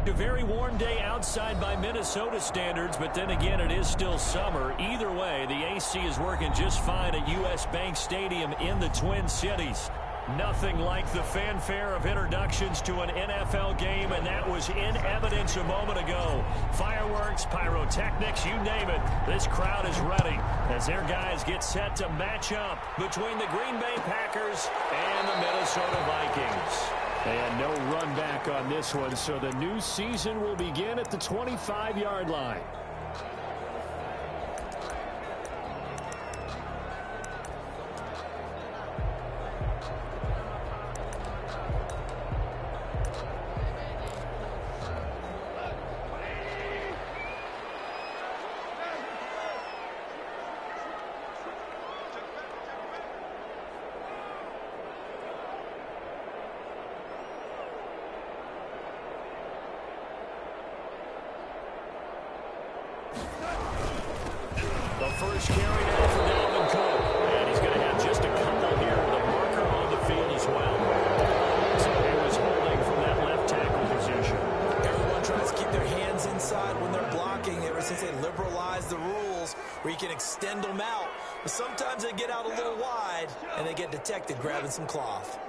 A very warm day outside by Minnesota standards, but then again, it is still summer. Either way, the AC is working just fine at U.S. Bank Stadium in the Twin Cities. Nothing like the fanfare of introductions to an NFL game, and that was in evidence a moment ago. Fireworks, pyrotechnics, you name it. This crowd is ready as their guys get set to match up between the Green Bay Packers and the Minnesota Vikings. And no run back on this one, so the new season will begin at the 25-yard line. First carry now for Dalvin Cook. And he's going to have just a couple here with a marker on the field as well. So he was holding from that left tackle position. Everyone tries to keep their hands inside when they're blocking ever since they liberalized the rules where you can extend them out. But sometimes they get out a little wide and they get detected grabbing some cloth.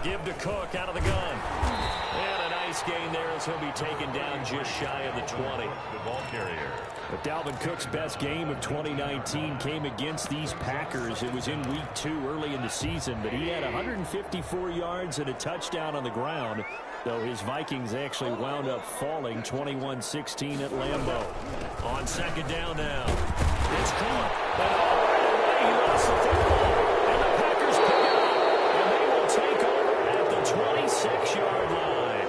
Give to Cook out of the gun. And a nice gain there as he'll be taken down just shy of the 20. The ball carrier. But Dalvin Cook's best game of 2019 came against these Packers. It was in week 2 early in the season, but he had 154 yards and a touchdown on the ground, though his Vikings actually wound up falling 21-16 at Lambeau. On second down now. It's caught. And right away he lost the football. And the Packers pick it up. And they will take over at the 26-yard line.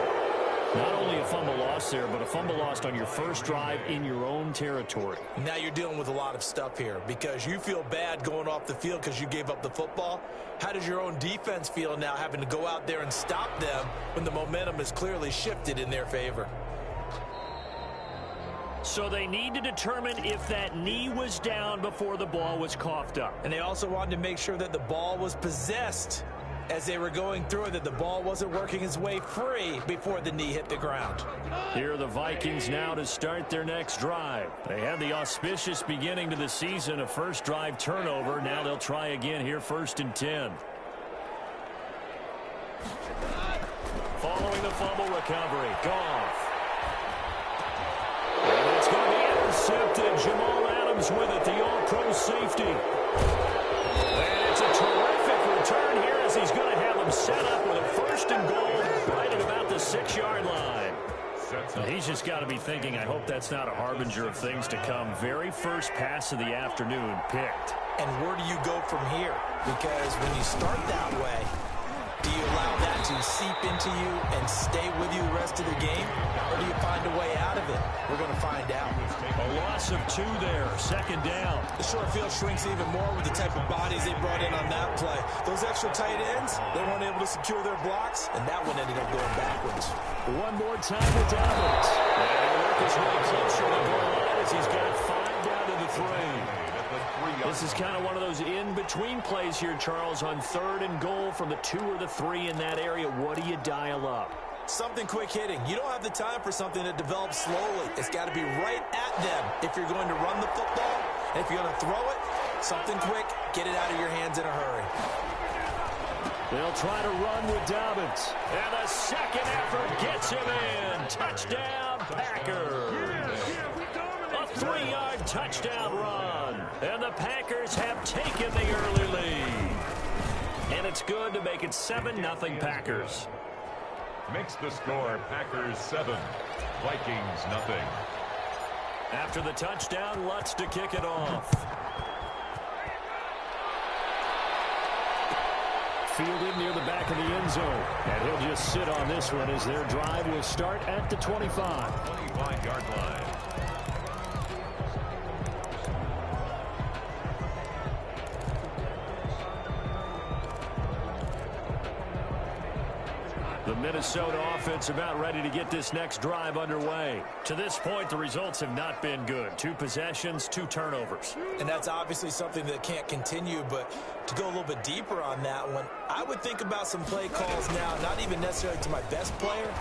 Not only a fumble loss there, but a fumble lost on your first drive in your own territory. Now you're dealing with a lot of stuff here because you feel bad going off the field because you gave up the football. How does your own defense feel now having to go out there and stop them when the momentum is clearly shifted in their favor? So they need to determine if that knee was down before the ball was coughed up. And they also wanted to make sure that the ball was possessed as they were going through it, that the ball wasn't working its way free before the knee hit the ground. Here are the Vikings now to start their next drive. They had the auspicious beginning to the season, a first drive turnover. Now they'll try again here, 1st and 10. Following the fumble recovery, Goff. And it's going to be intercepted. Jamal Adams with it, the all-pro safety. And it's a terrific return here as he's going to have him set up with a 1st and goal right at about the 6-yard line. And he's just got to be thinking, I hope that's not a harbinger of things to come. Very first pass of the afternoon picked. And where do you go from here? Because when you start that way, do you allow that to seep into you and stay with you the rest of the game? Or do you find a way out of it? We're going to find out. A loss of 2 there, 2nd down. The short field shrinks even more with the type of bodies they brought in on that play. Those extra tight ends, they weren't able to secure their blocks, and that one ended up going backwards. One more time with Dobbins. And he'll work his way closer to the goal line as he's got 5 down to the 3. This is kind of one of those in-between plays here, Charles, on 3rd and goal from the 2 or the 3 in that area. What do you dial up? Something quick hitting. You don't have the time for something that develops slowly. It's got to be right at them if you're going to run the football. And if you're going to throw it, something quick, get it out of your hands in a hurry. They'll try to run with Dobbins. And the second effort gets him in. Touchdown, Packers. A 3-yard touchdown run. And the Packers have taken the early lead. And it's good to make it 7-0 Packers. Makes the score Packers 7, Vikings nothing. After the touchdown, Lutz to kick it off. fielded near the back of the end zone. And he'll just sit on this one as their drive will start at the 25. 25-yard line. The Minnesota offense about ready to get this next drive underway. To this point, the results have not been good. 2 possessions, 2 turnovers. And that's obviously something that can't continue, but to go a little bit deeper on that one, I would think about some play calls now, not even necessarily to my best player,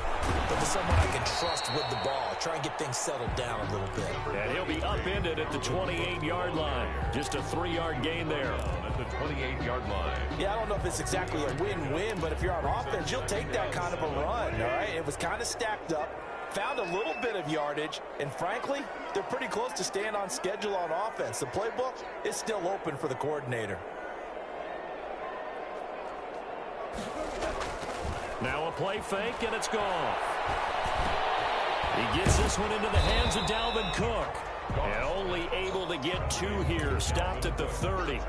but to someone I can trust with the ball. Try and get things settled down a little bit. And he'll be upended at the 28-yard line. Just a 3-yard gain there. At the 28-yard line. Yeah, I don't know if it's exactly a win-win, but if you're on offense, you'll take that kind of a run, all right? It was kind of stacked up, found a little bit of yardage, and frankly, they're pretty close to staying on schedule on offense. The playbook is still open for the coordinator. Now a play fake, and it's gone. He gets this one into the hands of Dalvin Cook. And only able to get 2 here, stopped at the 30.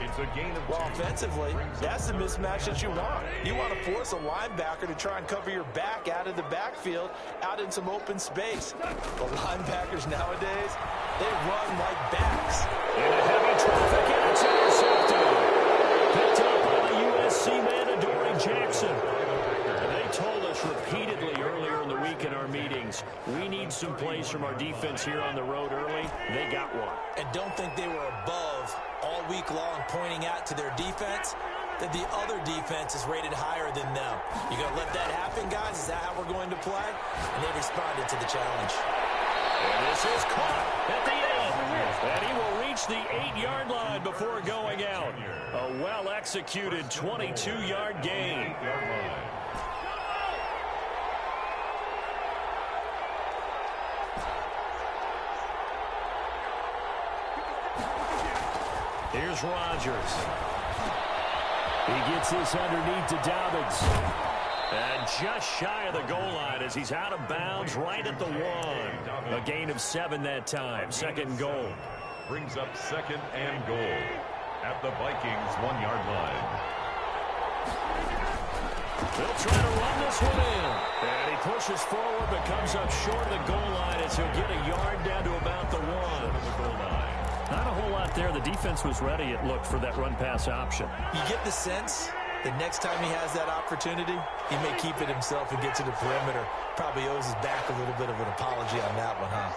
It's a gain of 2. Well, offensively, that's the mismatch that you want. You want to force a linebacker to try and cover your back out of the backfield, out in some open space. The linebackers nowadays, they run like backs. In a heavy traffic, and it's intercepted. Picked up by the USC man, Adoree Jackson. They told us repeatedly earlier in the week in our meetings, we need some plays from our defense here on the road early. They got one. And don't think they were above all week long pointing out to their defense that the other defense is rated higher than them. You going to let that happen, guys? Is that how we're going to play? And they responded to the challenge. And this is caught at the 8. And he will reach the 8-yard line before going out. A well-executed 22-yard gain. Here's Rodgers. He gets this underneath to Dobbins. And just shy of the goal line as he's out of bounds right at the 1. A gain of 7 that time. 2nd goal. Brings up 2nd and goal at the Vikings 1-yard line. They'll try to run this one in. And he pushes forward but comes up short of the goal line as he'll get a yard down to about the 1. Not a whole lot there. The defense was ready, it looked, for that run-pass option. You get the sense that next time he has that opportunity, he may keep it himself and get to the perimeter. Probably owes his back a little bit of an apology on that one, huh?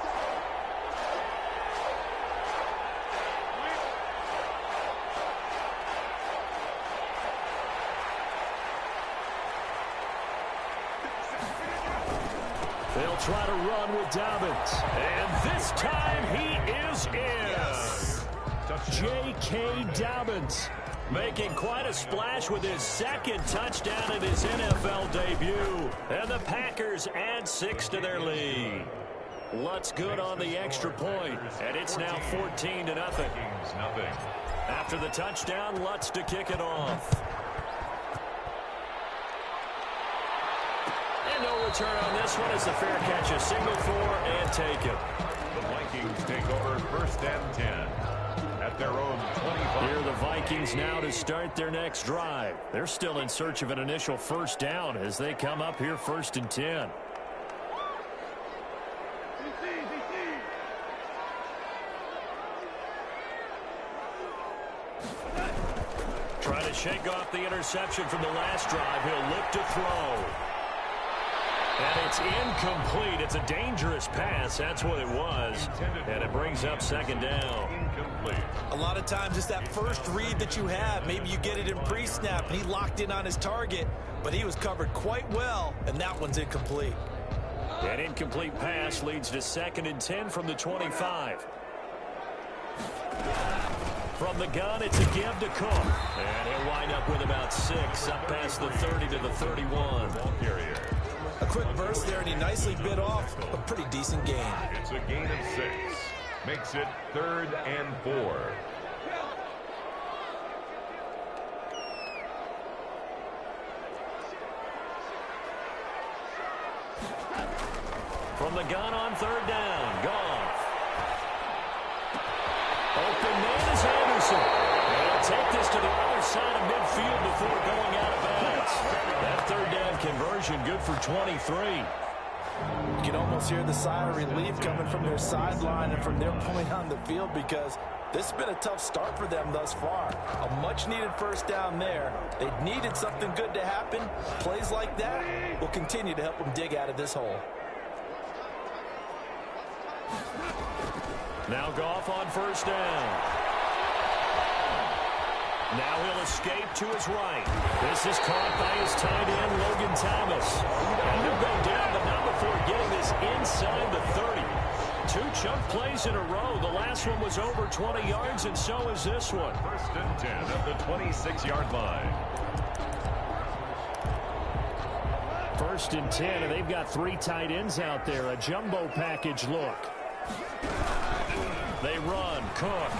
They'll try to run with Dobbins. And this time he is in. Yes. J.K. Dobbins making quite a splash with his 2nd touchdown in his NFL debut. And the Packers add 6 to their lead. Lutz good on the extra point. And it's now 14-0. After the touchdown, Lutz to kick it off. No return on this one. It's a fair catch, a signal for and take it. The Vikings take over 1st and 10 at their own 25. Here are the Vikings now to start their next drive. They're still in search of an initial 1st down as they come up here 1st and 10. Trying to shake off the interception from the last drive. He'll look to throw. And it's incomplete. It's a dangerous pass. That's what it was. And it brings up 2nd down. Incomplete. A lot of times it's that first read that you have. Maybe you get it in pre-snap, and he locked in on his target, but he was covered quite well, and that one's incomplete. An incomplete pass leads to 2nd and 10 from the 25. From the gun, it's a give to Cook. And he'll wind up with about 6 up past the 30 to the 31. Ball carrier. A quick burst there, and he nicely bit off a pretty decent gain. It's a gain of 6. Makes it 3rd and 4. From the gun on 3rd down. Goff. Open man is Anderson. And he'll take this to the other side of midfield before going good for 23. You can almost hear the sigh of relief coming from their sideline and from their point on the field, because this has been a tough start for them thus far. A much-needed first down there. They needed something good to happen. Plays like that will continue to help them dig out of this hole. Now Goff on first down. Now he'll escape to his right. This is caught by his tight end, Logan Thomas. And he'll go down, but not before getting this inside the 30. 2 chunk plays in a row. The last one was over 20 yards, and so is this one. First and 10 at the 26-yard line. First and 10, and they've got 3 tight ends out there. A jumbo package look. They run. Cook.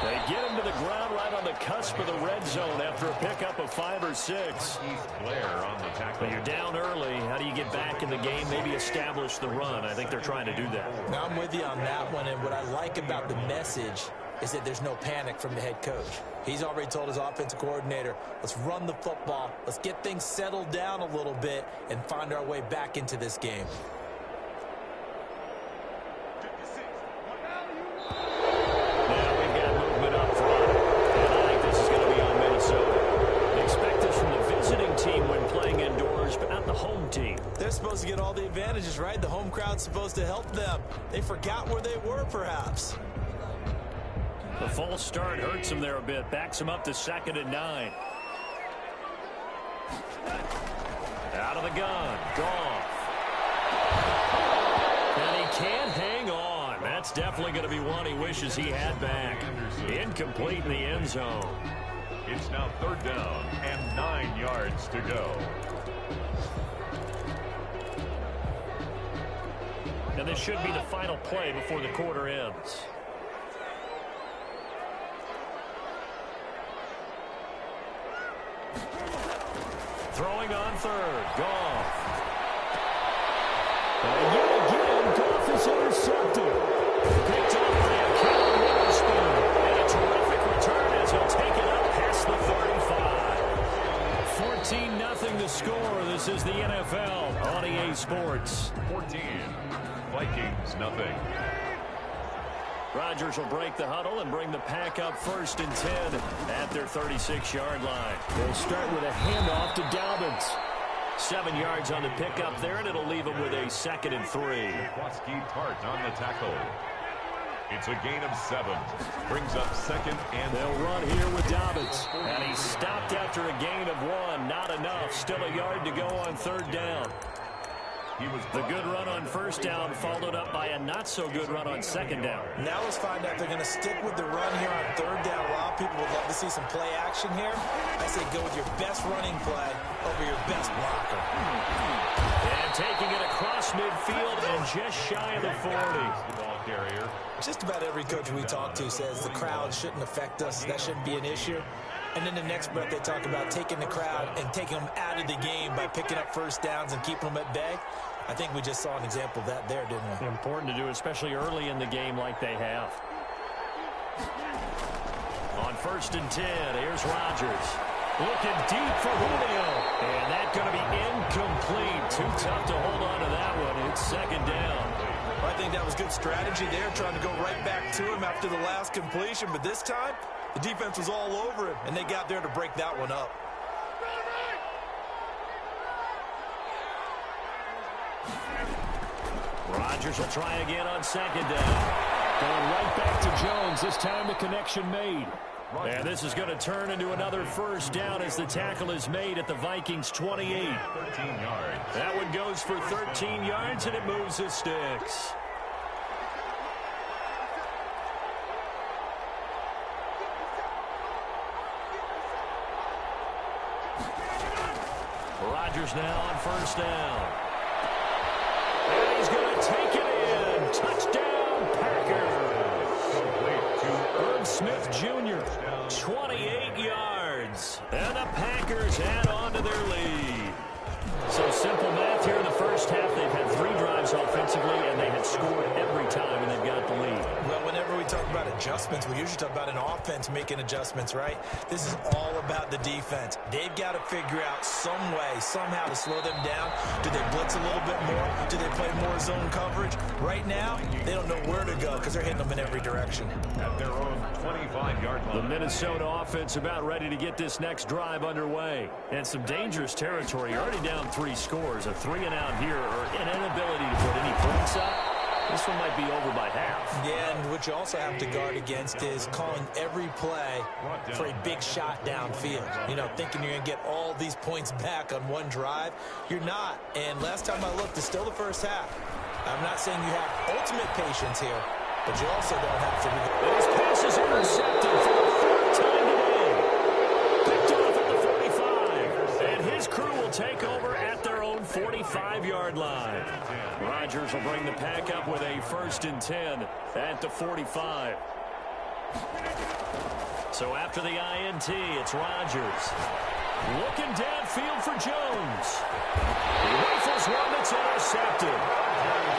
They get him to the ground right on the cusp of the red zone after a pickup of 5 or 6. But you're down early. How do you get back in the game? Maybe establish the run. I think they're trying to do that. Now I'm with you on that one, and what I like about the message is that there's no panic from the head coach. He's already told his offensive coordinator, let's run the football, let's get things settled down a little bit and find our way back into this game. But not the home team. They're supposed to get all the advantages, right? The home crowd's supposed to help them. They forgot where they were, perhaps. The false start hurts him there a bit. Backs him up to 2nd and 9. Out of the gun. Goff. And he can't hang on. That's definitely going to be one he wishes he had back. Incomplete in the end zone. It's now 3rd down and 9 yards to go. And this should be the final play before the quarter ends. Throwing on 3rd. Goff. And yet again, Goff is intercepted. Picked up by a Kevin Witherspoon. And a terrific return as he'll take it up past the 35. 14-0 the score. This is the NFL on EA Sports. 14. Vikings, nothing. Rodgers will break the huddle and bring the pack up 1st and 10 at their 36-yard line. They'll start with a handoff to Dobbins. 7 yards on the pickup there, and it'll leave them with a 2nd and 3. Tart on the tackle. It's a gain of 7. Brings up 2nd and they'll run here with Dobbins. And he's stopped after a gain of 1. Not enough. Still a yard to go on 3rd down. The good run on 1st down followed up by a not-so-good run on 2nd down. Now let's find out if they're going to stick with the run here on 3rd down. A lot of people would love to see some play action here. I say go with your best running play over your best blocker. And taking it across midfield and just shy of the 40. Just about every coach we talk to says the crowd shouldn't affect us. That shouldn't be an issue. And then the next breath they talk about taking the crowd and taking them out of the game by picking up 1st downs and keeping them at bay. I think we just saw an example of that there, didn't we? Important to do, especially early in the game like they have. On 1st and 10, here's Rodgers. Looking deep for Julio. And that's going to be incomplete. Too tough to hold on to that one. It's 2nd down. I think that was good strategy there, trying to go right back to him after the last completion. But this time, the defense was all over him, and they got there to break that one up. Rodgers will try again on 2nd down. Going right back to Jones. This time the connection made. And this is going to turn into another 1st down as the tackle is made at the Vikings 28. 13 yards. That one goes for 13 yards, and it moves the sticks. Rodgers now on 1st down. And he's going to take it in. Touchdown, Packers. Complete to Herb Smith Jr., 28 yards. And the Packers add on to their lead. So simple math here in the 1st half. They've had 3 drives themselves offensively, and they have scored every time, and they've got the lead. Well, whenever we talk about adjustments, we usually talk about an offense making adjustments, right? This is all about the defense. They've got to figure out some way, somehow to slow them down. Do they blitz a little bit more? Do they play more zone coverage? Right now, they don't know where to go because they're hitting them in every direction. At their own 25-yard line. The Minnesota offense about ready to get this next drive underway. And some dangerous territory. You're already down 3 scores. A 3-and-out here, or an inability to put any points up. This one might be over by half. Yeah, and what you also have to guard against is calling every play for a big shot downfield. You know, thinking you're going to get all these points back on one drive. You're not. And last time I looked, it's still the first half. I'm not saying you have ultimate patience here, but you also don't have to. This pass is intercepted for the 4th time today. Picked off at the 45. And his crew will take over at their own 45-yard line. Rodgers will bring the pack up with a 1st and 10 at the 45. So after the INT, it's Rodgers. Looking downfield for Jones. He rifles one that's intercepted.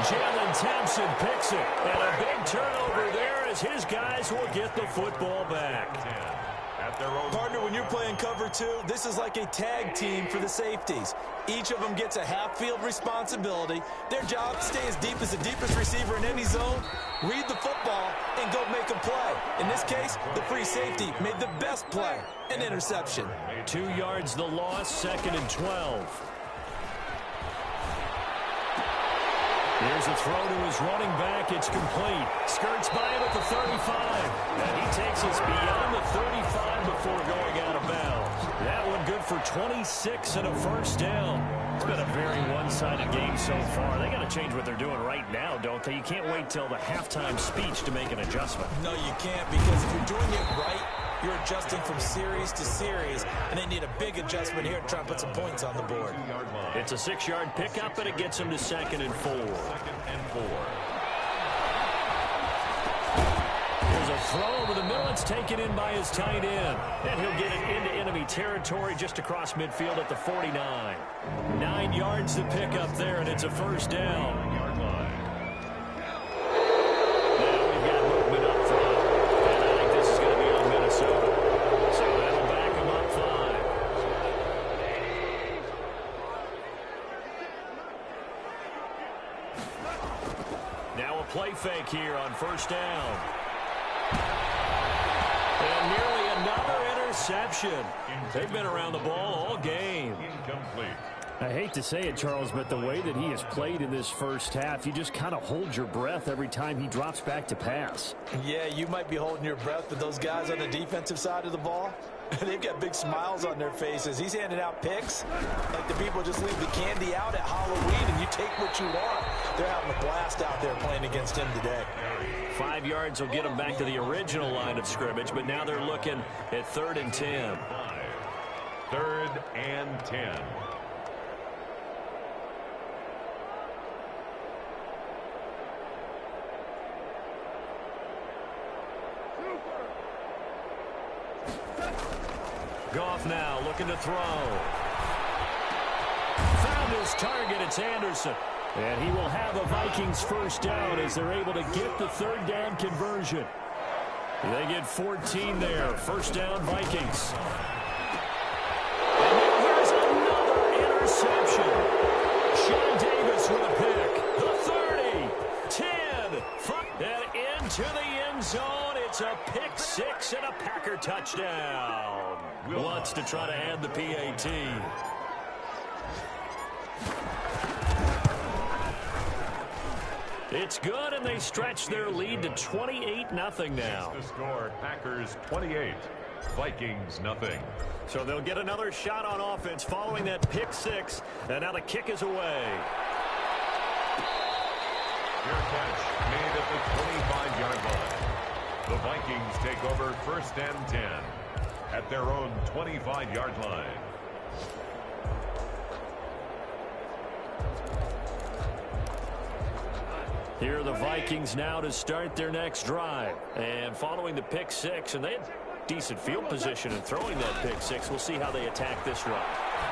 Jalen Thompson picks it. And a big turnover there as his guys will get the football back. Partner, when you're playing cover 2, this is like a tag team for the safeties. Each of them gets a half-field responsibility. Their job, stay as deep as the deepest receiver in any zone, read the football, and go make a play. In this case, the free safety made the best play, an interception. 2 yards the loss, 2nd and 12. Here's a throw to his running back. It's complete. Skirts by him at the 35. And he takes us beyond the 35 before going out of bounds. That one good for 26 and a 1st down. It's been a very one-sided game so far. They got to change what they're doing right now, don't they? You can't wait till the halftime speech to make an adjustment. No, you can't, because if you're doing it right, you're adjusting from series to series, and they need a big adjustment here to try and put some points on the board. It's a 6-yard pickup, and it gets them to 2nd and 4. 2nd and 4. There's a throw over the middle. It's taken in by his tight end. And he'll get it into enemy territory just across midfield at the 49. 9 yards to pick up there, and it's a 1st down. Yard line. Now we've got movement up front. And I think this is going to be on Minnesota. So that'll back him up 5. Now a play fake here on 1st down. And nearly another interception. They've been around the ball all game. Incomplete. I hate to say it, Charles, but the way that he has played in this 1st half, you just kind of hold your breath every time he drops back to pass. Yeah, you might be holding your breath, but those guys on the defensive side of the ball, they've got big smiles on their faces. He's handing out picks like the people just leave the candy out at Halloween and you take what you want. They're having a blast out there playing against him today. 5 yards will get them back to the original line of scrimmage, but now they're looking at 3rd and 10. 3rd and 10. Goff now looking to throw. Found his target. It's Anderson. And he will have a Vikings 1st down as they're able to get the 3rd down conversion. They get 14 there. 1st down Vikings. And then here's another interception. Sean Davis with a pick. The 30, 10, and into the end zone. It's a pick 6 and a Packer touchdown. Wants to try to add the PAT. It's good, and they stretch their lead to 28-0 now. The score, Packers 28, Vikings nothing. So they'll get another shot on offense following that pick 6, and now the kick is away. Fair catch made at the 25-yard line. The Vikings take over 1st and 10 at their own 25-yard line. Here are the Vikings now to start their next drive. And following the pick 6, and they had decent field position in throwing that pick 6. We'll see how they attack this run.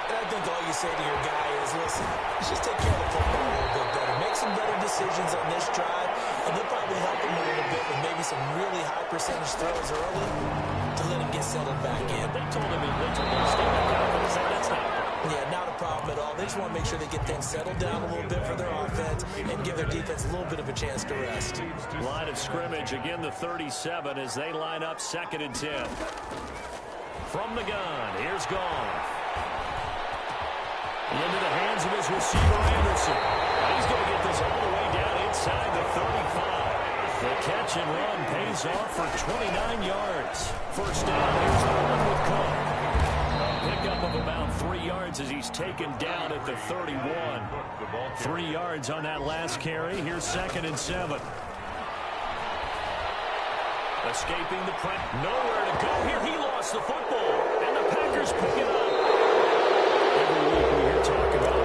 And I think all you say to your guy is, listen, let's just take care of the football a little bit better. Make some better decisions on this drive, and they'll probably help him a little bit with maybe some really high percentage throws early to let him get settled back in. They told him to stay back out. That's not a problem. Yeah, not a problem at all. They just want to make sure they get things settled down a little bit for their offense and give their defense a little bit of a chance to rest. Line of scrimmage, again the 37 as they line up 2nd and 10. From the gun, here's Goff. Into the hands of his receiver, Anderson. He's going to get this all the way down inside the 35. The catch and run pays off for 29 yards. First down, here's the one with Cook. Pickup of about 3 yards as he's taken down at the 31. 3 yards on that last carry. Here's 2nd and 7. Escaping the press. Nowhere to go here. He lost the football. And the Packers pick it up. Every week we hear talk about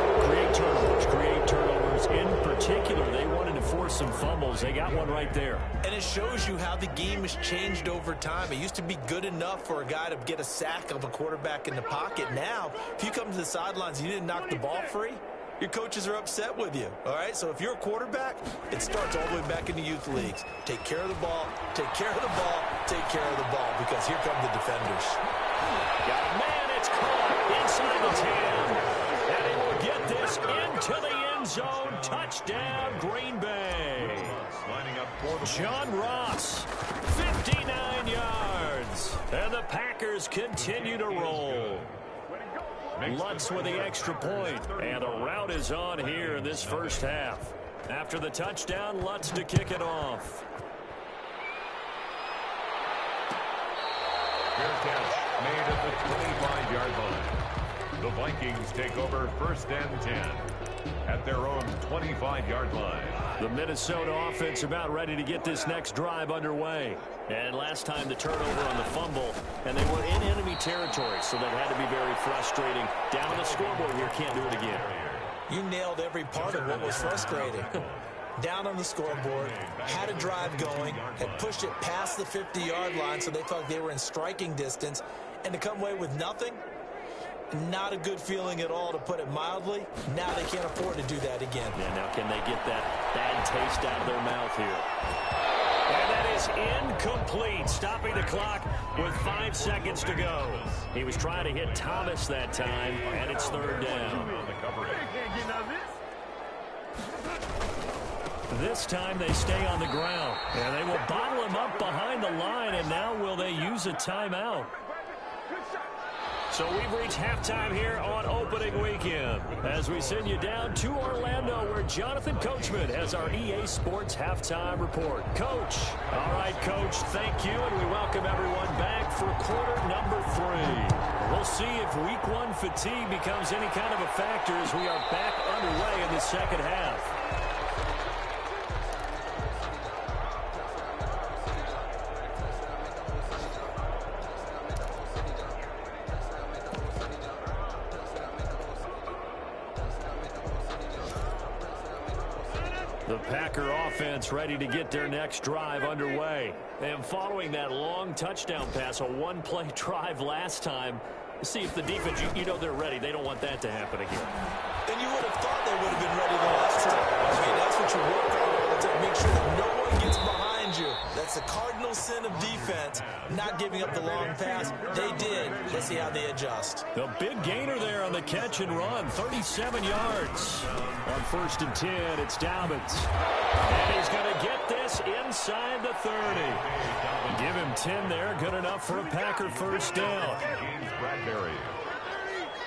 create turnovers. In particular, they wanted to force some fumbles. They got one right there. And it shows you how the game has changed over time. It used to be good enough for a guy to get a sack of a quarterback in the pocket. Now, if you come to the sidelines and you didn't knock the ball free, your coaches are upset with you, all right? So if you're a quarterback, it starts all the way back in the youth leagues. Take care of the ball, take care of the ball, take care of the ball, because here come the defenders. Got a man, it's caught inside the 10. And he will get this into the end zone. Touchdown, Green Bay. John Ross, 59 yards. And the Packers continue to roll. Lutz with the extra point, and the route is on here in this first half. After the touchdown, Lutz to kick it off. Fair catch made at the 25-yard line. The Vikings take over 1st and 10 at their own 25-yard line. The Minnesota offense about ready to get this next drive underway. And last time the turnover on the fumble, and they were in enemy territory, so that had to be very frustrating. Down the scoreboard here, can't do it again. You nailed every part of what was frustrating. Down on the scoreboard, had a drive going, had pushed it past the 50-yard line, so they thought they were in striking distance, and to come away with nothing, not a good feeling at all, to put it mildly. Now they can't afford to do that again. Yeah, now can they get that bad taste out of their mouth here? And that is incomplete, stopping the clock with 5 seconds to go. He was trying to hit Thomas that time, and it's 3rd down. This time they stay on the ground, and they will bottle him up behind the line, and now will they use a timeout? So we've reached halftime here on opening weekend as we send you down to Orlando, where Jonathan Coachman has our EA Sports halftime report. Coach. All right, Coach, thank you, and we welcome everyone back for quarter number 3. We'll see if week 1 fatigue becomes any kind of a factor as we are back underway in the second half. The Packer offense ready to get their next drive underway. And following that long touchdown pass, a one-play drive last time, see if the defense, you know they're ready. They don't want that to happen again. And you would have thought they would have been ready the last time. I mean, that's what you work on all the time. Make sure that no one gets behind you. That's the cardinal sin of defense, not giving up the long pass. They did. Let's see how they adjust. The big gainer there on the catch and run, 37 yards. On 1st and 10, it's Dobbins. And he's going to get this inside the 30. Give him 10 there, good enough for a Packer first down. Bradbury.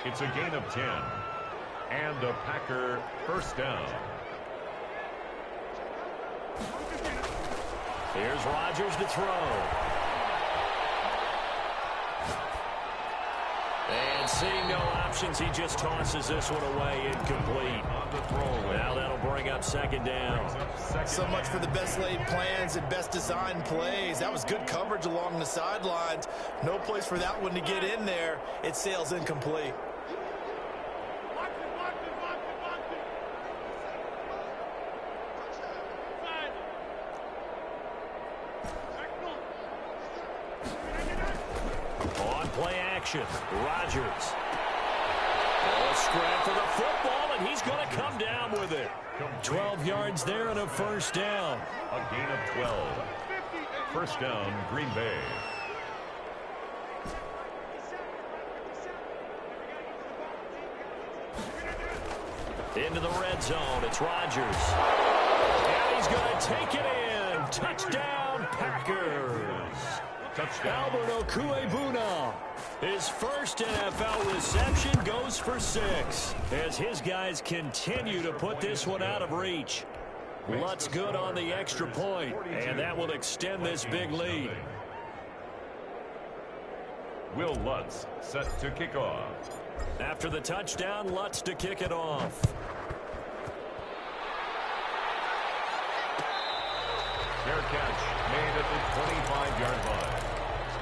It's a gain of 10. And a Packer first down. Here's Rodgers to throw. And seeing no options, he just tosses this one away, incomplete. Now that'll bring up 2nd down. So much for the best laid plans and best designed plays. That was good coverage along the sidelines. No place for that one to get in there. It sails incomplete. On play action, Rodgers. Scrap for the football, and he's going to come down with it. 12 yards there and a first down. A gain of 12. First down, Green Bay. Into the red zone. It's Rodgers. And he's going to take it in. Touchdown, Packers. Touchdown. Albert Okuebuna. His first NFL reception goes for 6 as his guys continue to put this one out of reach. Lutz good on the extra point, and that will extend this big lead. Will Lutz set to kick off. After the touchdown, Lutz to kick it off. Fair catch made at the 25-yard line.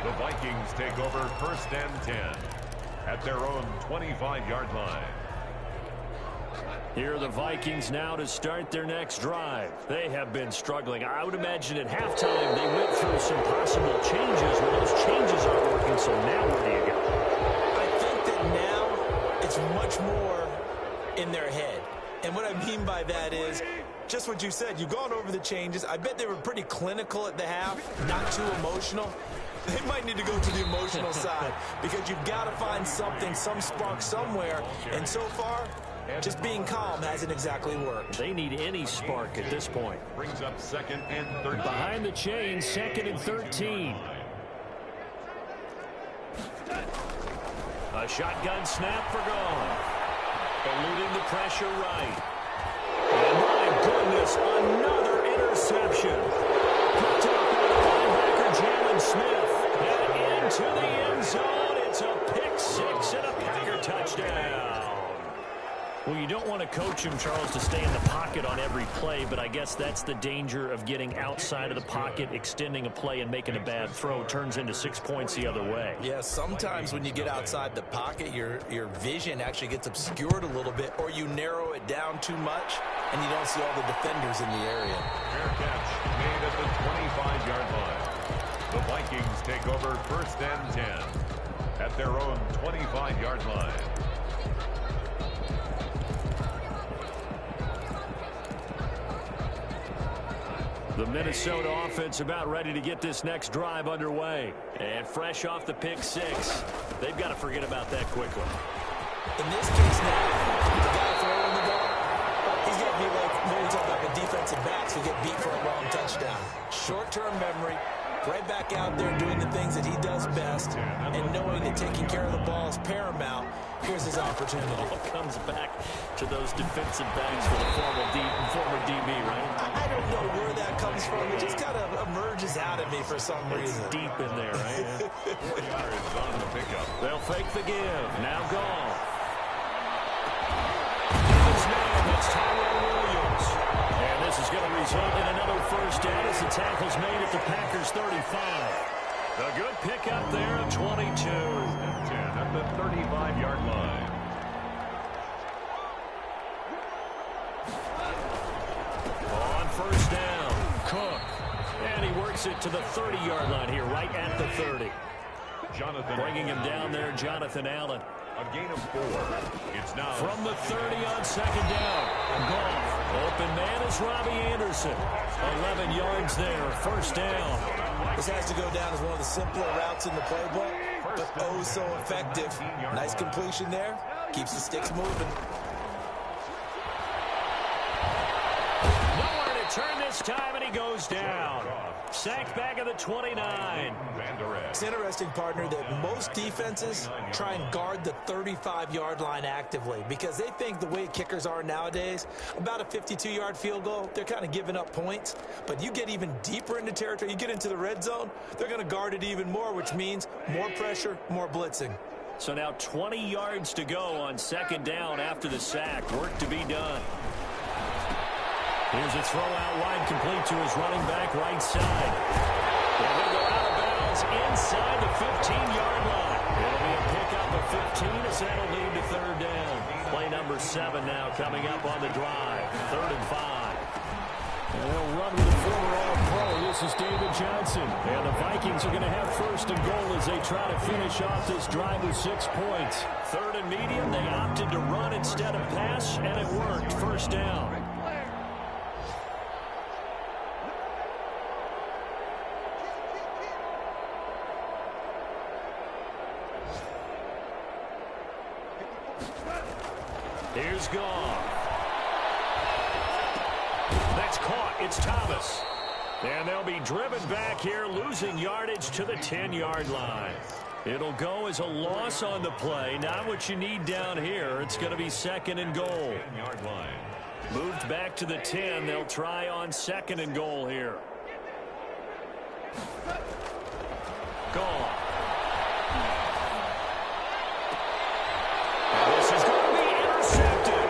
The Vikings take over first and 10 at their own 25-yard line. Here are the Vikings now to start their next drive. They have been struggling. I would imagine at halftime they went through some possible changes. Well, those changes aren't working, so now where do you go? I think that now it's much more in their head. And what I mean by that is just what you said. You've gone over the changes. I bet they were pretty clinical at the half, not too emotional. They might need to go to the emotional side because you've got to find something, some spark somewhere. And so far, just being calm hasn't exactly worked. They need any spark at this point. Brings up second and 13. Behind the chains, second and 13. A shotgun snap for Goff. Eluding the pressure right. And my goodness, another interception. Picked up by the linebacker, Jalen Smith. And into the end zone. It's a pick 6 and a Packer touchdown. Well, you don't want to coach him, Charles, to stay in the pocket on every play, but I guess that's the danger of getting outside of the pocket, extending a play, and making a bad throw. Turns into 6 points the other way. Yeah, sometimes when you get outside the pocket, your vision actually gets obscured a little bit, or you narrow it down too much, and you don't see all the defenders in the area. Fair catch made at the 25-yard line. The Vikings take over first and 10 at their own 25-yard line. The Minnesota offense about ready to get this next drive underway. And fresh off the pick 6, they've got to forget about that quickly. In this case now, the guy throwing the ball, he's going to be like when we talk about the defensive backs who get beat for a long touchdown. Short-term memory, right back out there doing the things that he does best, and knowing that taking care of the ball is paramount. Here's his opportunity. It all comes back to those defensive backs for the former DB, right? I don't know where that comes from. It just kind of emerges out of me for some reason. It's deep in there, right? 4 yards on the pickup. They'll fake the give. Now Goff. His man, that's Tyrell Williams. And this is going to result in another first down as the tackle's made at the Packers 35. A good pickup there at 22. 10 at the 35-yard line. On first down, Cook. And he works it to the 30-yard line here, right at the 30. Bringing him down there, Jonathan Allen. A gain of 4. It's now from the 30 on second down. Goff. Open man is Robbie Anderson. 11 yards there, first down. This has to go down as one of the simpler routes in the playbook, but oh so effective. Nice completion there. Keeps the sticks moving. Nowhere to turn this time, and he goes down. Sacked back at the 29. It's interesting, partner, that most defenses try and guard the 35-yard line actively because they think the way kickers are nowadays, about a 52-yard field goal, they're kind of giving up points. But you get even deeper into territory, you get into the red zone, they're going to guard it even more, which means more pressure, more blitzing. So now 20 yards to go on second down after the sack. Work to be done. Here's a throw out wide, complete to his running back right side. They're going to go out of bounds inside the 15-yard line. It'll be a pickup of 15 as that'll lead to third down. Play number 7 now coming up on the drive. 3rd and 5. They'll run with the former All-Pro. This is David Johnson. And the Vikings are going to have first and goal as they try to finish off this drive with 6 points. Third and medium, they opted to run instead of pass, and it worked. First down. Here's Goff. That's caught. It's Thomas. And they'll be driven back here, losing yardage to the 10-yard line. It'll go as a loss on the play. Not what you need down here. It's going to be second and goal. 10-yard line. Moved back to the 10. They'll try on second and goal here. Goff. This is going to be intercepted.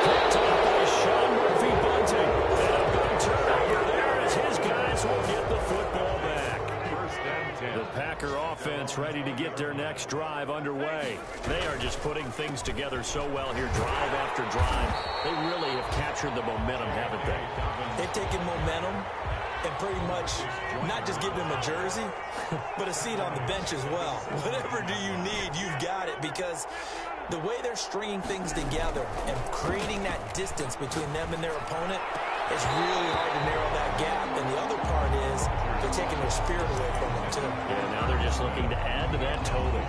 Picked up by Sean Murphy Bunting. And a big turnover there as his guys will get the football back. First and 10. The Packer offense ready to get their next drive underway. They are just putting things together so well here, drive after drive. They really have captured the momentum, haven't they? They've taken momentum and pretty much not just give him a jersey, but a seat on the bench as well. Whatever do you need, you've got it, because the way they're stringing things together and creating that distance between them and their opponent, it's really hard to narrow that gap. And the other part is they're taking their spirit away from them, too. Yeah, now they're just looking to add to that total.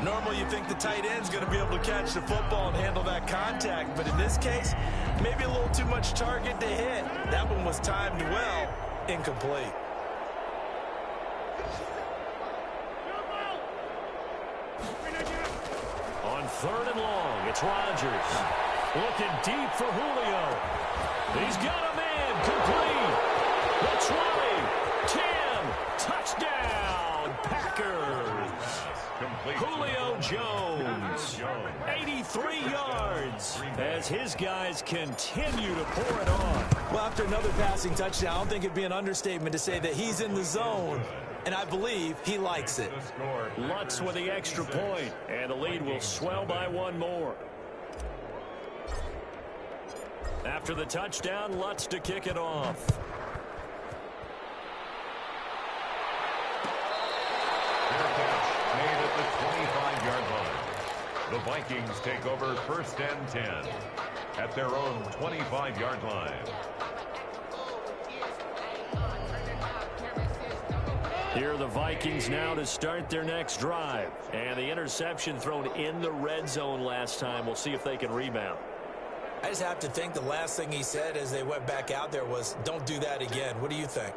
Normally, you think the tight end's going to be able to catch the football and handle that contact. But in this case, maybe a little too much target to hit. That one was timed well. Incomplete. On third and long, it's Rodgers. Looking deep for Julio. He's got a man complete. The 20, 10, touchdown, Packers. Julio Jones, 83 yards as his guys continue to pour it on. Well, after another passing touchdown, I don't think it'd be an understatement to say that he's in the zone, and I believe he likes it. Lutz with the extra point, and the lead will swell by one more. After the touchdown, Lutz to kick it off. Made at the 25-yard line. The Vikings take over first and 10 at their own 25-yard line. Here are the Vikings now to start their next drive. And the interception thrown in the red zone last time. We'll see if they can rebound. I just have to think the last thing he said as they went back out there was, don't do that again. What do you think?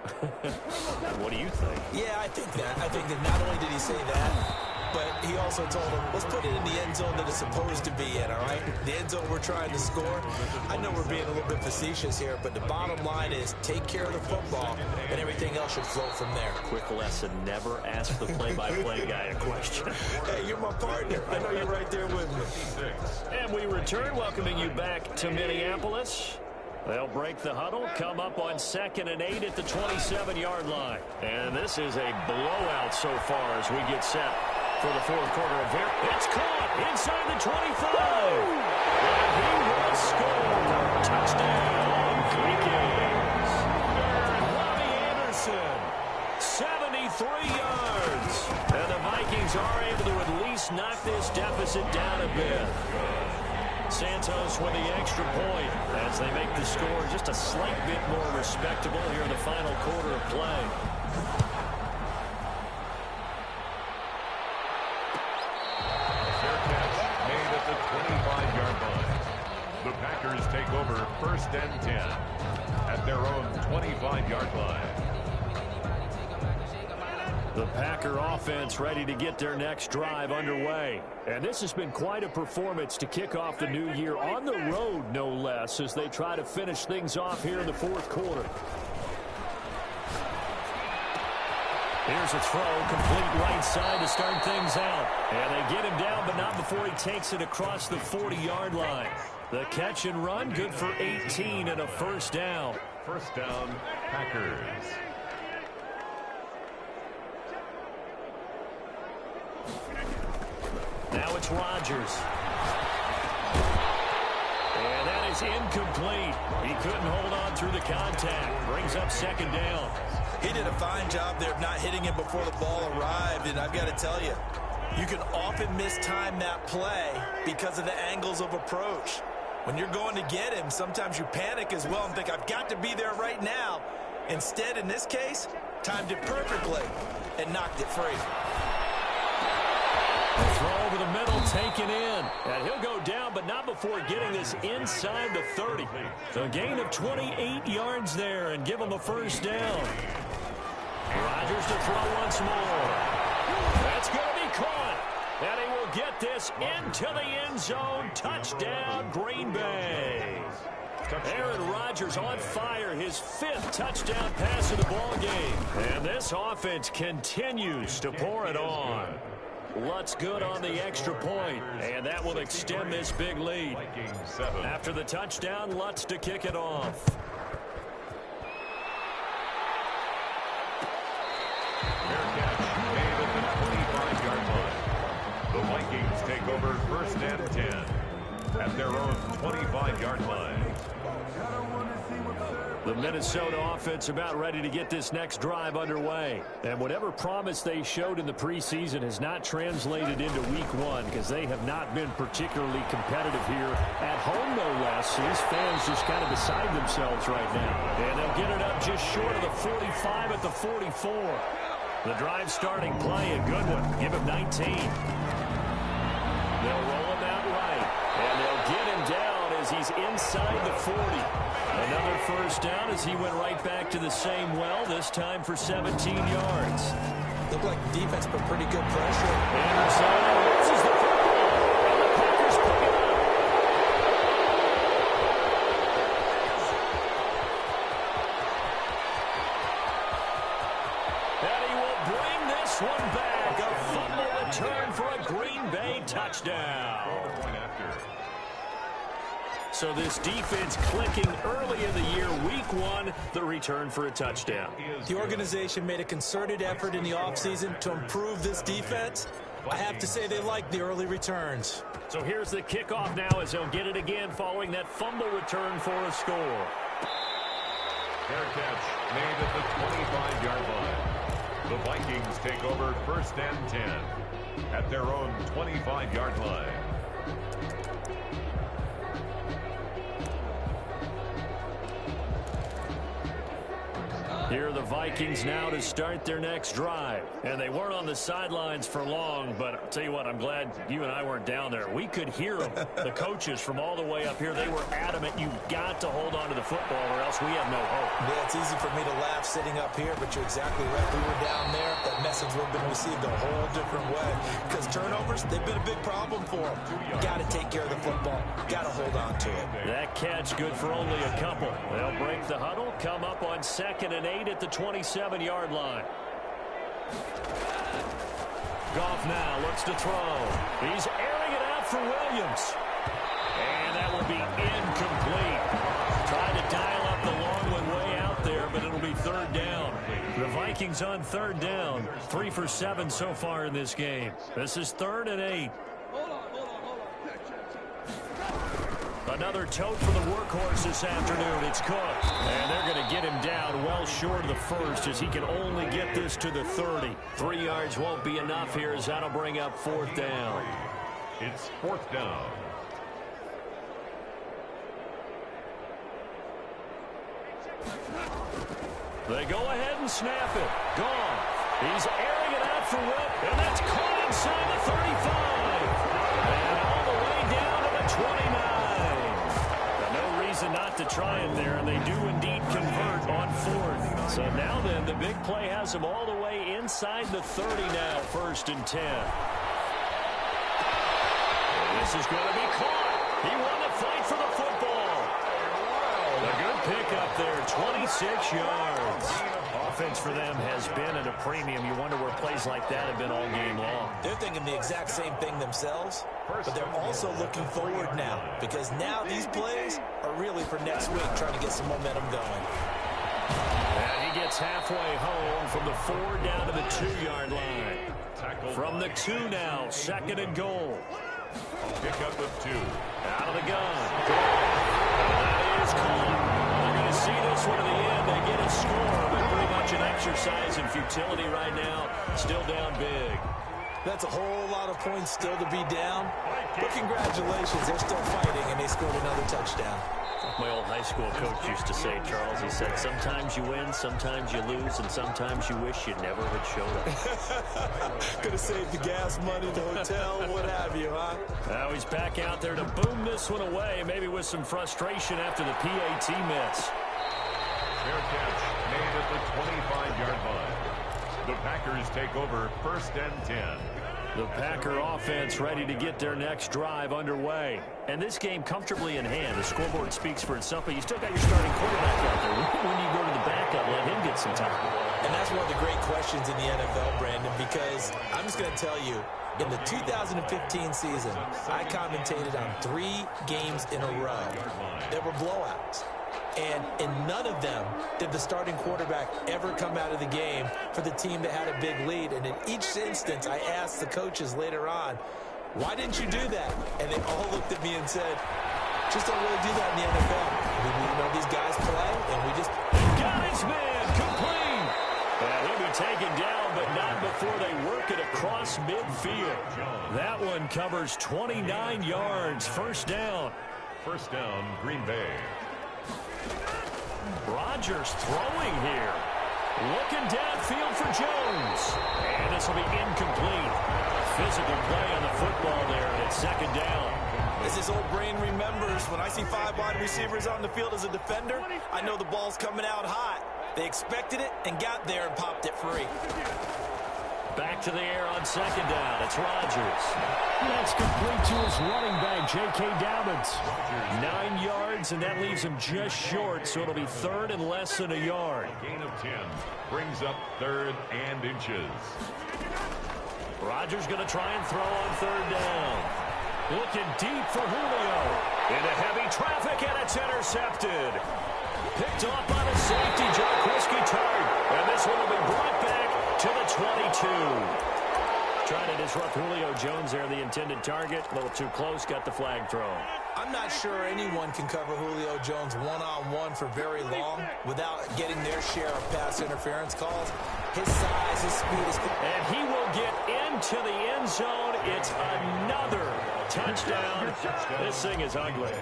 What do you think? Yeah, I think that. I think that not only did he say that, but he also told him, let's put it in the end zone that it's supposed to be in, all right? The end zone we're trying to score. I know we're being a little bit facetious here, but the bottom line is take care of the football, and everything else should flow from there. Quick lesson, never ask the play-by-play guy a question. Hey, you're my partner. I know you're right there with me. And we return, welcoming you back to Minneapolis. They'll break the huddle, come up on 2nd and 8 at the 27-yard line. And this is a blowout so far as we get set for the fourth quarter of here. It's caught inside the 25. And he will score. Touchdown, Vikings. Robbie Anderson, 73 yards. And the Vikings are able to at least knock this deficit down a bit. Santos with the extra point as they make the score just a slight bit more respectable here in the final quarter of play. Fair catch made at the 25-yard line. The Packers take over first and 10 at their own 25-yard line. The Packer offense ready to get their next drive underway. And this has been quite a performance to kick off the new year on the road, no less, as they try to finish things off here in the fourth quarter. Here's a throw, complete right side to start things out. And they get him down, but not before he takes it across the 40-yard line. The catch and run, good for 18 and a first down. First down, Packers. Now it's Rodgers. And that is incomplete. He couldn't hold on through the contact. Brings up second down. He did a fine job there of not hitting him before the ball arrived, and I've got to tell you, you can often mistime that play because of the angles of approach. When you're going to get him, sometimes you panic as well and think, I've got to be there right now. Instead, in this case, timed it perfectly and knocked it free. The throw over the middle, taken in. And he'll go down, but not before getting this inside the 30. So a gain of 28 yards there and give him a first down. Rodgers to throw once more. That's going to be caught. And he will get this into the end zone. Touchdown, Green Bay. Aaron Rodgers on fire, his 5th touchdown pass of the ball game. And this offense continues to pour it on. Lutz good on the extra point, and that will extend this big lead. After the touchdown, Lutz to kick it off. Fair catch made at the 25-yard line. The Vikings take over 1st and 10 at their own 25-yard line. The Minnesota offense about ready to get this next drive underway. And whatever promise they showed in the preseason has not translated into week 1 because they have not been particularly competitive here at home, no less. These fans just kind of beside themselves right now. And they'll get it up just short of the 45 at the 44. The drive starting play, a good one. Give him 19. They'll roll him out right. And they'll get him down as he's inside the 40. Another first down as he went right back to the same well, this time for 17 yards. Looked like the defense put pretty good pressure. Anderson loses the football, and the Packers pick it up. And he will bring this one back. A fumble return for a Green Bay touchdown. So this defense clicking early in the year, week 1, the return for a touchdown. The organization made a concerted effort in the offseason to improve this defense. I have to say they like the early returns. So here's the kickoff now as they'll get it again following that fumble return for a score. Fair catch made at the 25-yard line. The Vikings take over 1st and 10 at their own 25-yard line. Here are the Vikings now to start their next drive. And they weren't on the sidelines for long, but I'll tell you what, I'm glad you and I weren't down there. We could hear them. The coaches from all the way up here, they were adamant. You've got to hold on to the football or else we have no hope. Yeah, it's easy for me to laugh sitting up here, but you're exactly right. We were down there. That message would have been received a whole different way. Because turnovers, they've been a big problem for them. You got to take care of the football. Got to hold on to it. That catch good for only a couple. They'll break the huddle, come up on 2nd and 8 at the 27-yard line. Goff now looks to throw. He's airing it out for Williams. And that will be incomplete. Trying to dial up the long one way out there, but it'll be 3rd down. The Vikings on 3rd down. 3 for 7 so far in this game. This is 3rd and 8. Another tote for the workhorse this afternoon. It's Cook. And they're going to get him down well short of the first as he can only get this to the 30. 3 yards won't be enough here as that'll bring up 4th down. It's 4th down. They go ahead and snap it. Gone. He's airing it out for Whip. And that's caught inside the 35. And all the way down to the 29. Not to try it there, and they do indeed convert on 4th. So now then, the big play has them all the way inside the 30 now, 1st and 10. This is going to be caught. He won the fight for the football. A good pickup there, 26 yards. Offense for them has been at a premium. You wonder where plays like that have been all game long. They're thinking the exact same thing themselves, but they're also looking forward now because now these plays are really for next week, trying to get some momentum going. And he gets halfway home from the 4 down to the 2-yard line. From the 2 now, 2nd and goal. Pick up of 2. Out of the gun. That is caught. They're going to see this one to the end. They get a score, but pretty much an extra exercise in futility right now. Still down big. That's a whole lot of points still to be down. But congratulations, they're still fighting, and they scored another touchdown. My old high school coach used to say, Charles, he said, sometimes you win, sometimes you lose, and sometimes you wish you never had showed up. Could have saved the gas money, the hotel, what have you, huh? Now he's back out there to boom this one away, maybe with some frustration after the PAT miss. Fair catch made at the 25-yard line. The Packers take over 1st and 10. The Packer offense ready to get their next drive underway. And this game comfortably in hand. The scoreboard speaks for itself, but you still got your starting quarterback out there. When you go to the backup, let him get some time. And that's one of the great questions in the NFL, Brandon, because I'm just going to tell you, in the 2015 season, I commentated on 3 games in a row. There were blowouts. And in none of them did the starting quarterback ever come out of the game for the team that had a big lead. And in each instance, I asked the coaches later on, why didn't you do that? And they all looked at me and said, just don't really do that in the NFL. You know, these guys play, and we just... Got his man, complete. And he'll be taken down, but not before they work it across midfield. That one covers 29 yards. First down. First down, Green Bay. Rodgers throwing here. Looking downfield for Jones. And this will be incomplete. Physical play on the football there, and it's second down. As this old brain remembers, when I see 5 wide receivers on the field as a defender, I know the ball's coming out hot. They expected it and got there and popped it free. Back to the air on second down. It's Rodgers. That's complete to his running back, J.K. Dobbins. 9 yards, and that leaves him just short, so it'll be third and less than a yard. Gain of 10 brings up 3rd and inches. Rodgers going to try and throw on third down. Looking deep for Julio. Into heavy traffic, and it's intercepted. Picked off by the safety, Jaquiski Tartt. And this one will be brought back to the 22. Trying to disrupt Julio Jones there, the intended target. A little too close, got the flag thrown. I'm not sure anyone can cover Julio Jones one-on-one for very long without getting their share of pass interference calls. His size, his speed is... And he will get into the end zone. It's another touchdown. This thing is ugly.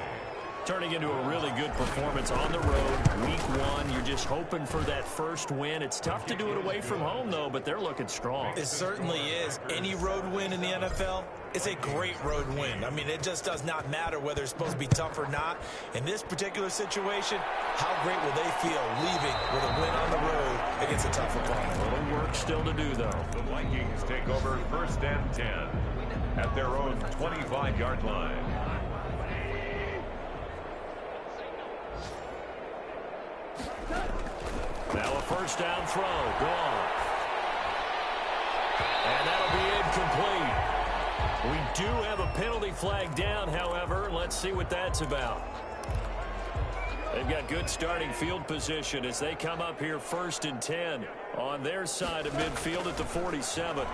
Turning into a really good performance on the road. Week 1, you're just hoping for that first win. It's tough to do it away from home, though, but they're looking strong. It certainly is. Any road win in the NFL, it's a great road win. I mean, it just does not matter whether it's supposed to be tough or not. In this particular situation, how great will they feel leaving with a win on the road against a tough opponent? A little work still to do, though. The Vikings take over 1st and 10 at their own 25-yard line. Now a first down throw. Gone. And that'll be incomplete. We do have a penalty flag down, however. Let's see what that's about. They've got good starting field position as they come up here 1st and 10 on their side of midfield at the 47.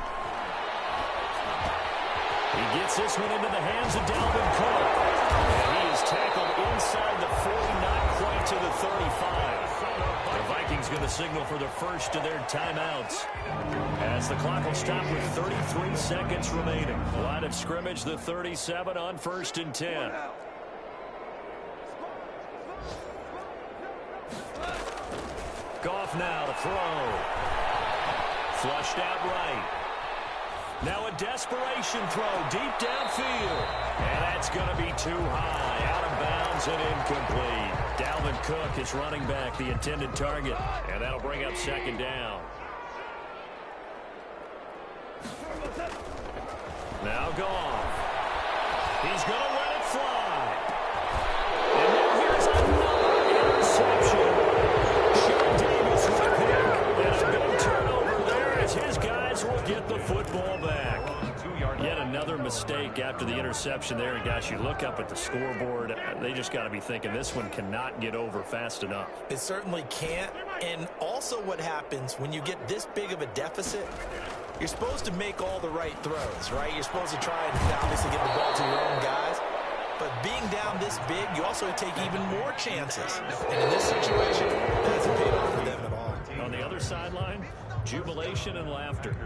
He gets this one into the hands of Dalvin Cook. And he is tackled inside the 40, not quite to the 35. The Vikings going to signal for the first of their timeouts as the clock will stop with 33 seconds remaining. Line of scrimmage, the 37 on 1st and 10. Goff now to throw. Flushed out right. Now a desperation throw deep downfield. And that's going to be too high. Out of bounds and incomplete. Dalvin Cook is running back, the intended target. And that'll bring up second down. Now Goff. He's going to let it fly. And now here's another interception. Sean Davis with him. And a big turnover there as his guys will get the football back. Yet another mistake after the interception there. And gosh, you look up at the scoreboard, they just got to be thinking this one cannot get over fast enough. It certainly can't. And also what happens when you get this big of a deficit, you're supposed to make all the right throws, right? You're supposed to try and obviously get the ball to your own guys. But being down this big, you also take even more chances. And in this situation, that hasn't paid off for them at all. On the other sideline, jubilation and laughter.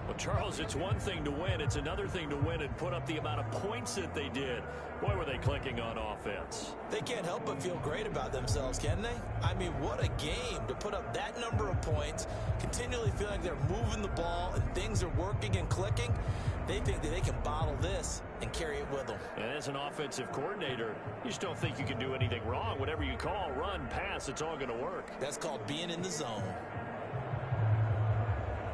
Well, Charles, it's one thing to win. It's another thing to win and put up the amount of points that they did. Boy, were they clicking on offense. They can't help but feel great about themselves, can they? I mean, what a game to put up that number of points, continually feeling like they're moving the ball and things are working and clicking. They think that they can bottle this and carry it with them. And as an offensive coordinator, you just don't think you can do anything wrong. Whatever you call, run, pass, it's all going to work. That's called being in the zone.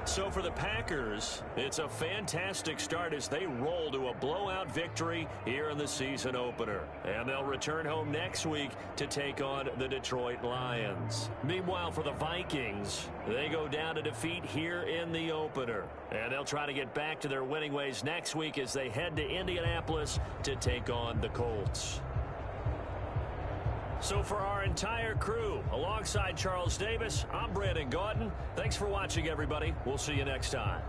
So for the Packers, it's a fantastic start as they roll to a blowout victory here in the season opener. And they'll return home next week to take on the Detroit Lions. Meanwhile, for the Vikings, they go down to defeat here in the opener. And they'll try to get back to their winning ways next week as they head to Indianapolis to take on the Colts. So for our entire crew, alongside Charles Davis, I'm Brandon Gaudin. Thanks for watching, everybody. We'll see you next time.